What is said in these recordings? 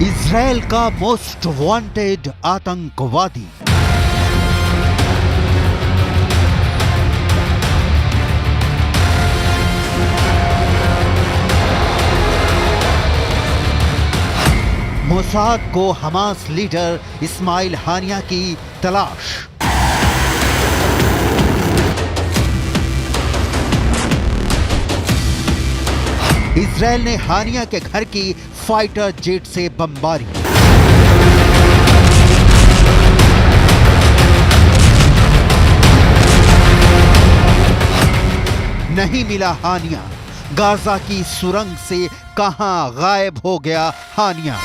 Israel का most wanted आतंकवादी। Mossad को हमास लीडर इस्माइल हानिया की तलाश। इजराइल ने हानिया के घर की फाइटर जेट से बमबारी। नहीं मिला हानिया। गाजा की सुरंग से कहां गायब हो गया हानिया।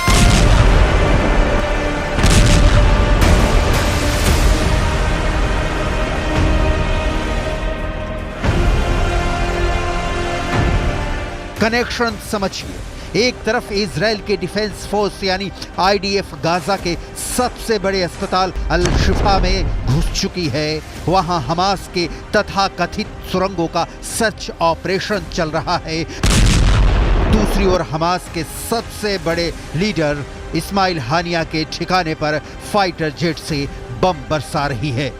कनेक्शन समझिए। एक तरफ इजराइल के डिफेंस फोर्स यानी आईडीएफ गाजा के सबसे बड़े अस्पताल अल शिफा में घुस चुकी है। वहां हमास के तथाकथित सुरंगों का सर्च ऑपरेशन चल रहा है। दूसरी ओर हमास के सबसे बड़े लीडर इस्माइल हानिया के ठिकाने पर फाइटर जेट से बम बरसा रही है।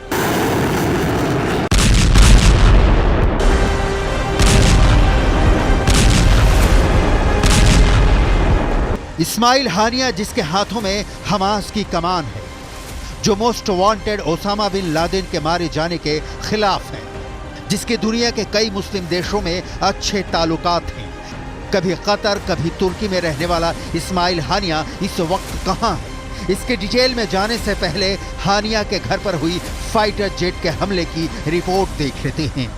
इस्माइल हानिया जिसके हाथों में हमास की कमान है, जो most wanted Osama bin Laden के मारे जाने के खिलाफ है, जिसके दुनिया के कई मुस्लिम देशों में अच्छे ताल्लुकात हैं, कभी कतर कभी तुर्की में रहने वाला इस्माइल हानिया इस वक्त कहां है? इसके डिटेल में जाने से पहले हानिया के घर पर हुई फाइटर जेट के हमले की रिपोर्ट देख लेते हैं।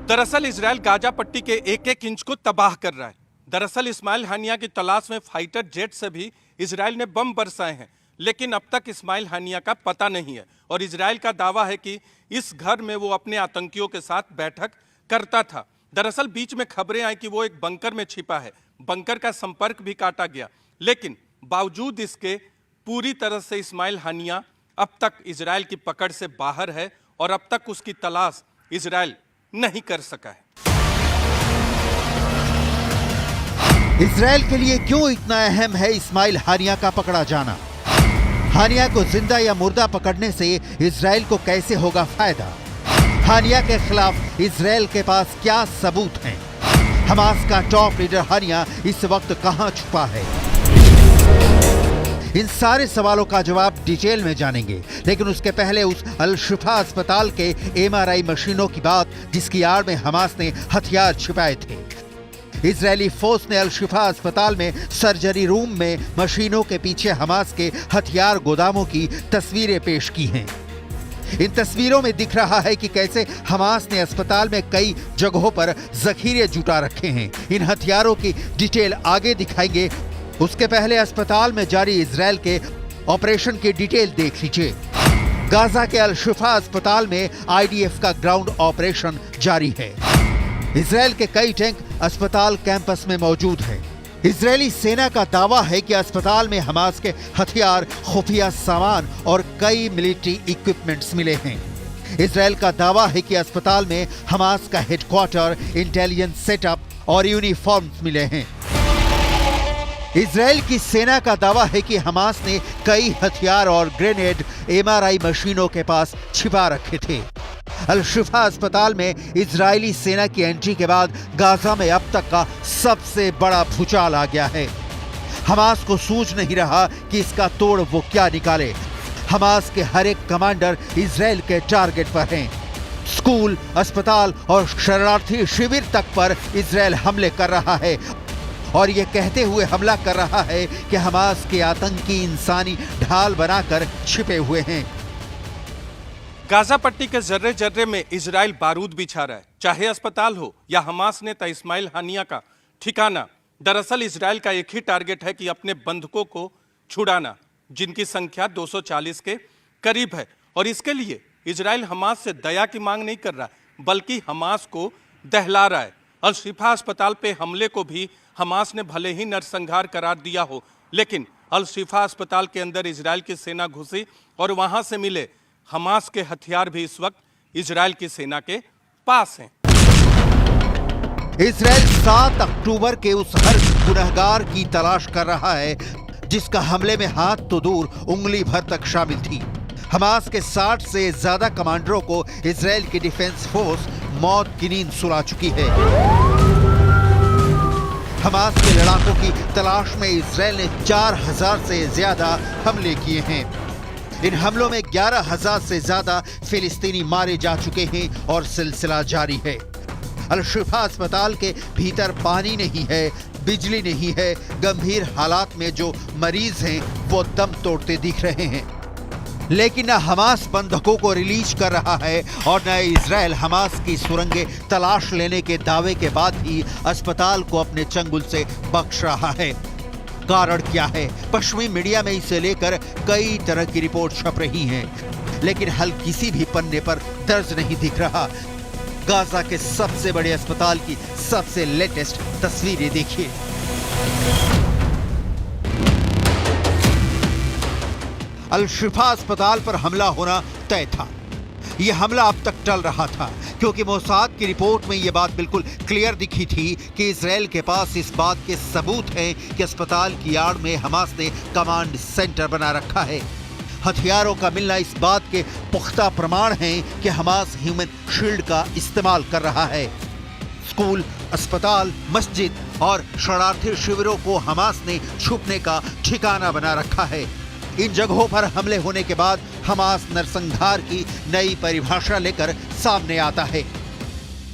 दरअसल इजराइल गाजा पट्टी के एक एक इंच को तबाह कर रहा है। दरअसल इस्माइल हानिया की तलाश में फाइटर जेट से भी इजराइल ने बम बरसाए हैं, लेकिन अब तक इस्माइल हानिया का पता नहीं है। और इजराइल का दावा है कि इस घर में वो अपने आतंकियों के साथ बैठक करता था। दरअसल बीच में खबरें आई कि वो एक बंकर में छिपा है, बंकर का संपर्क भी काटा गया, लेकिन बावजूद इसके पूरी तरह से इस्माइल हानिया अब तक इजराइल की पकड़ से बाहर है और अब तक उसकी तलाश इजराइल नहीं कर सका है। इजराइल के लिए क्यों इतना अहम है इस्माइल हानिया का पकड़ा जाना? हानिया को जिंदा या मुर्दा पकड़ने से इजराइल को कैसे होगा फायदा? हानिया के खिलाफ इजराइल के पास क्या सबूत हैं? हमास का टॉप लीडर हानिया इस वक्त कहां छुपा है? इन सारे सवालों का जवाब डिटेल में जानेंगे, लेकिन उसके पहले उस अल शिफा अस्पताल के एमआरआई मशीनों की बात जिसकी आड़ में हमास ने हथियार छिपाए थे। इजरायली फोर्स ने अल शिफा अस्पताल में सर्जरी रूम में मशीनों के पीछे हमास के हथियार गोदामों की तस्वीरें पेश की हैं। इन तस्वीरों में दिख रहा है कि कैसे हमास ने अस्पताल में कई जगहों पर जखीरे जुटा रखे हैं। इन हथियारों की डिटेल आगे दिखाएंगे। उसके पहले अस्पताल में जारी इजराइल के ऑपरेशन की डिटेल देख लीजिए। गाजा के अल शिफा अस्पताल में आईडीएफ का ग्राउंड ऑपरेशन जारी है। इजराइल के कई टैंक अस्पताल कैंपस में मौजूद हैं। इजरायली सेना का दावा है कि अस्पताल में हमास के हथियार, खुफिया सामान और कई मिलिट्री इक्विपमेंट्स मिले हैं। इजराइल का दावा है कि अस्पताल में हमास का हेडक्वार्टर, इंटेलिजेंस सेटअप और यूनिफॉर्म्स मिले हैं। इजराइल की सेना का दावा है कि हमास ने कई हथियार और ग्रेनेड एमआरआई मशीनों के पास छिपा रखे थे। अल शिफा अस्पताल में इजरायली सेना की एंट्री के बाद गाजा में अब तक का सबसे बड़ा भूचाल आ गया है। हमास को सूझ नहीं रहा कि इसका तोड़ वो क्या निकाले। हमास के हर एक कमांडर इजराइल के टारगेट पर हैं। स्कूल, अस्पताल और शरणार्थी शिविर तक पर इजराइल हमले कर रहा है और ये कहते हुए हमला कर रहा है कि हमास के आतंकी इंसानी ढाल बनाकर छिपे हुए हैं। गाजा पट्टी के जर्रे जर्रे में इजराइल बारूद बिछा रहा है, चाहे अस्पताल हो या हमास नेता इस्माइल हानिया का ठिकाना। दरअसल इजराइल का एक ही टारगेट है कि अपने बंधकों को छुड़ाना, जिनकी संख्या 240 के करीब है। और इसके लिए इजराइल हमास से दया की मांग नहीं कर रहा, बल्कि हमास को दहला रहा है। अल शिफा अस्पताल पे हमले को भी हमास ने भले ही नरसंहार करार दिया हो, लेकिन अल शिफा अस्पताल के अंदर इजराइल की सेना घुसी और वहां से मिले हमास के हथियार भी इस वक्त इजराइल की सेना के पास हैं। इजराइल 7 अक्टूबर के उस हर गुनहगार की तलाश कर रहा है जिसका हमले में हाथ तो दूर उंगली भर तक शामिल थी। हमास के 60 से ज्यादा कमांडरों को इजराइल की डिफेंस फोर्स मौत की नींद सुला चुकी है। हमास के लड़ाकों की तलाश में इजराइल ने 4000 से ज्यादा हमले किए हैं। इन हमलों में 11,000 से ज्यादा फिलिस्तीनी मारे जा चुके हैं और सिलसिला जारी है। अल-शिफा अस्पताल के भीतर पानी नहीं है, बिजली नहीं है। गंभीर हालात में जो मरीज हैं वो दम तोड़ते दिख रहे हैं। लेकिन न हमास बंधकों को रिलीज कर रहा है और न इजराइल हमास की सुरंगें तलाश लेने के दावे के बाद ही अस्पताल को अपने चंगुल से बख्श रहा है। कारण क्या है? पश्चिमी मीडिया में इसे लेकर कई तरह की रिपोर्ट छप रही हैं, लेकिन हल किसी भी पन्ने पर दर्ज नहीं दिख रहा। गाजा के सबसे बड़े अस्पताल की सबसे लेटेस्ट तस्वीरें देखिए। अल-शिफा अस्पताल पर हमला होना तय था। यह हमला अब तक टल रहा था क्योंकि मोसाद की रिपोर्ट में यह बात बिल्कुल क्लियर दिखी थी कि इजराइल के पास इस बात के सबूत हैं कि अस्पताल की आड़ में हमास ने कमांड सेंटर बना रखा है। हथियारों का मिलना इस बात के पुख्ता प्रमाण हैं कि हमास ह्यूमन शील्ड का इस्तेमाल कर रहा है। स्कूल, अस्पताल, मस्जिद और शरणार्थी शिविरों को हमास ने छुपने का ठिकाना बना रखा है। इन जगहों पर हमले होने के बाद हमास नरसंहार की नई परिभाषा लेकर सामने आता है।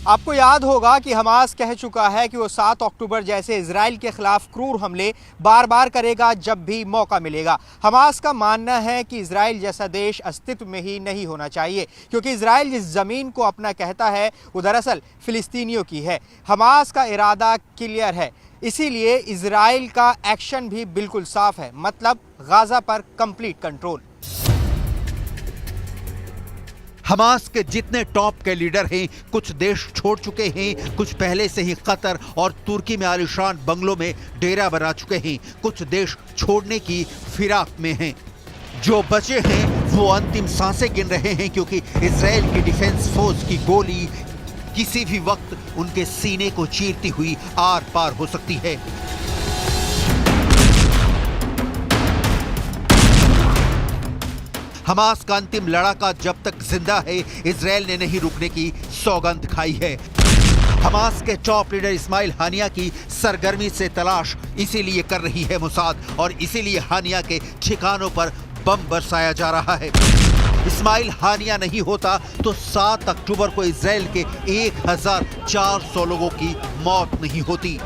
आपको याद होगा कि हमास कह चुका है कि वो 7 अक्टूबर जैसे इजराइल के खिलाफ क्रूर हमले बार बार करेगा जब भी मौका मिलेगा। हमास का मानना है कि इजराइल जैसा देश अस्तित्व में ही नहीं होना चाहिए, क्योंकि इजराइल जिस ज़मीन को अपना कहता है वो दरअसल फिलिस्तीनियों की है। हमास का इरादा क्लियर है, इसीलिए इजराइल का एक्शन भी बिल्कुल साफ है, मतलब गाजा पर कंप्लीट कंट्रोल। हमास के जितने टॉप के लीडर हैं, कुछ देश छोड़ चुके हैं, कुछ पहले से ही कतर और तुर्की में आलीशान बंगलों में डेरा बना चुके हैं, कुछ देश छोड़ने की फिराक में हैं। जो बचे हैं वो अंतिम सांसें गिन रहे हैं, क्योंकि इजराइल की डिफेंस फोर्स की गोली किसी भी वक्त उनके सीने को चीरती हुई आर पार हो सकती है। हमास का अंतिम लड़ाका जब तक जिंदा है, इजराइल ने नहीं रुकने की सौगंध खाई है। हमास के टॉप लीडर इस्माइल हानिया की सरगर्मी से तलाश इसीलिए कर रही है मोसाद, और इसीलिए हानिया के ठिकानों पर बम बरसाया जा रहा है। इस्माइल हानिया नहीं होता तो 7 अक्टूबर को इजराइल के 1400 लोगों की मौत नहीं होती।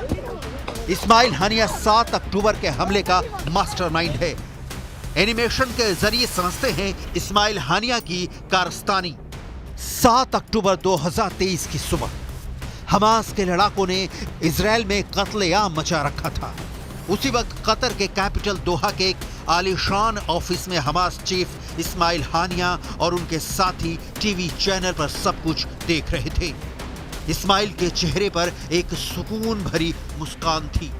इस्माइल हानिया 7 अक्टूबर के हमले का मास्टरमाइंड है। एनिमेशन के जरिए समझते हैं इस्माइल हानिया की कारस्तानी। 7 अक्टूबर 2023 की सुबह हमास के लड़ाकों ने इजराइल में कत्लेआम मचा रखा था। उसी वक्त कतर के कैपिटल दोहा के एक आलीशान ऑफिस में हमास चीफ इस्माइल हानिया और उनके साथी टीवी चैनल पर सब कुछ देख रहे थे। इस्माइल के चेहरे पर एक सुकून भरी मुस्कान थी।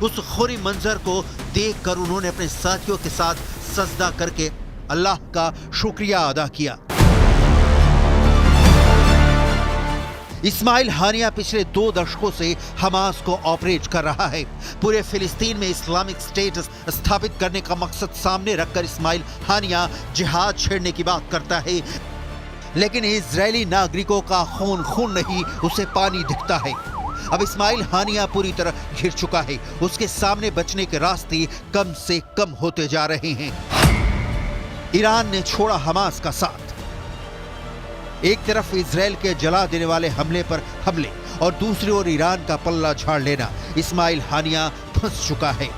उस खुरी मंजर को देखकर उन्होंने अपने साथियों के साथ सजदा करके अल्लाह का शुक्रिया अदा किया। इस्माइल हानिया पिछले 2 दशकों से हमास को ऑपरेट कर रहा है। पूरे फिलिस्तीन में इस्लामिक स्टेट स्थापित करने का मकसद सामने रखकर इस्माइल हानिया जिहाद छेड़ने की बात करता है, लेकिन इजरायली नागरिकों का खून खून नहीं, उसे पानी दिखता है। अब इस्माइल हानिया पूरी तरह घिर चुका है। उसके सामने बचने के रास्ते कम से कम होते जा रहे हैं। ईरान ने छोड़ा हमास का साथ। एक तरफ इजराइल के जला देने वाले हमले पर हमले और दूसरी ओर ईरान का पल्ला झाड़ लेना। इस्माइल हानिया फंस चुका है।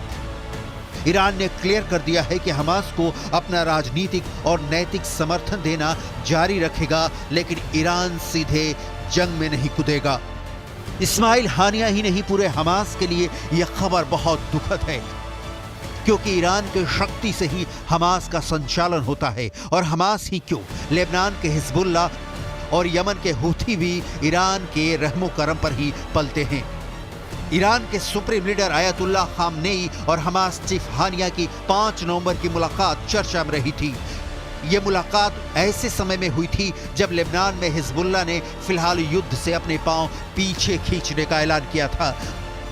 ईरान ने क्लियर कर दिया है कि हमास को अपना राजनीतिक और नैतिक समर्थन देना जारी रखेगा, लेकिन ईरान सीधे जंग में नहीं कूदेगा। इस्माइल हानिया ही नहीं, पूरे हमास के लिए यह खबर बहुत दुखद है, क्योंकि ईरान के शक्ति से ही हमास का संचालन होता है। और हमास ही क्यों, लेबनान के हिजबुल्ला और यमन के हूथी भी ईरान के रहमो करम पर ही पलते हैं। ईरान के सुप्रीम लीडर आयतुल्लाह खामनेई और हमास चीफ हानिया की 5 नवंबर की मुलाकात चर्चा में रही थी। ये मुलाकात ऐसे समय में हुई थी जब लेबनान में हिजबुल्लाह ने फिलहाल युद्ध से अपने पांव पीछे खींचने का ऐलान किया था।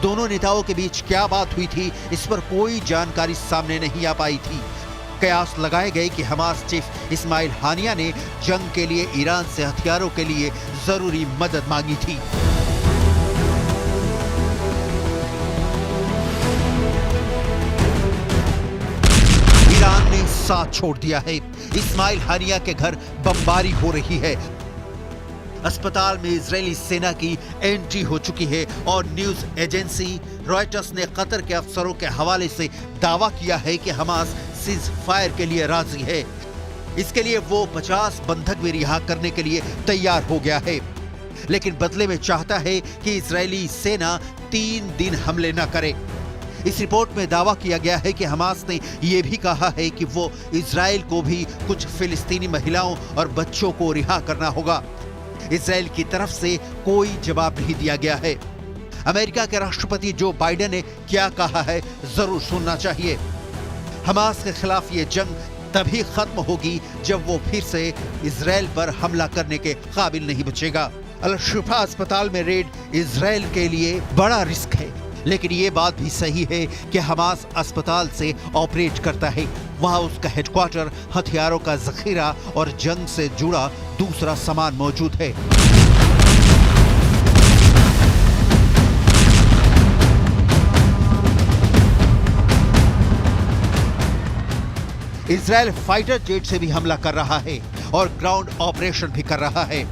दोनों नेताओं के बीच क्या बात हुई थी, इस पर कोई जानकारी सामने नहीं आ पाई थी। कयास लगाए गए कि हमास चीफ इस्माइल हानिया ने जंग के लिए ईरान से हथियारों के लिए जरूरी मदद मांगी थी। ईरान ने साथ छोड़ दिया है। इस्माइल हानिया के घर बमबारी हो रही है। अस्पताल में इजरायली सेना की एंट्री हो चुकी है और न्यूज एजेंसी रॉयटर्स ने कतर के अफसरों के हवाले से दावा किया है कि हमास सीज फायर के लिए राजी है। इसके लिए वो 50 बंधक भी रिहा करने के लिए तैयार हो गया है, लेकिन बदले में चाहता है कि इजरायली सेना 3 दिन हमले न करे। इस रिपोर्ट में दावा किया गया है कि हमास ने यह भी कहा है कि वो इजराइल को भी कुछ फिलिस्तीनी महिलाओं और बच्चों को रिहा करना होगा। इजराइल की तरफ से कोई जवाब नहीं दिया गया है। अमेरिका के राष्ट्रपति जो बाइडेन ने क्या कहा है जरूर सुनना चाहिए। हमास के खिलाफ ये जंग तभी खत्म होगी जब वो फिर से इजराइल पर हमला करने के काबिल नहीं बचेगा। अल शिफा अस्पताल में रेड इजराइल के लिए बड़ा रिस्क है, लेकिन ये बात भी सही है कि हमास अस्पताल से ऑपरेट करता है। वहां उसका हेडक्वार्टर, हथियारों का जखीरा और जंग से जुड़ा दूसरा सामान मौजूद है। इजराइल फाइटर जेट से भी हमला कर रहा है और ग्राउंड ऑपरेशन भी कर रहा है।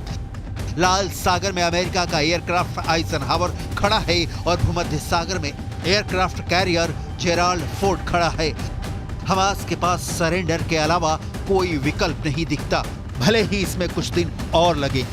लाल सागर में अमेरिका का एयरक्राफ्ट आइजनहावर खड़ा है और भूमध्य सागर में एयरक्राफ्ट कैरियर जेराल्ड फोर्ड खड़ा है। हमास के पास सरेंडर के अलावा कोई विकल्प नहीं दिखता, भले ही इसमें कुछ दिन और लगे।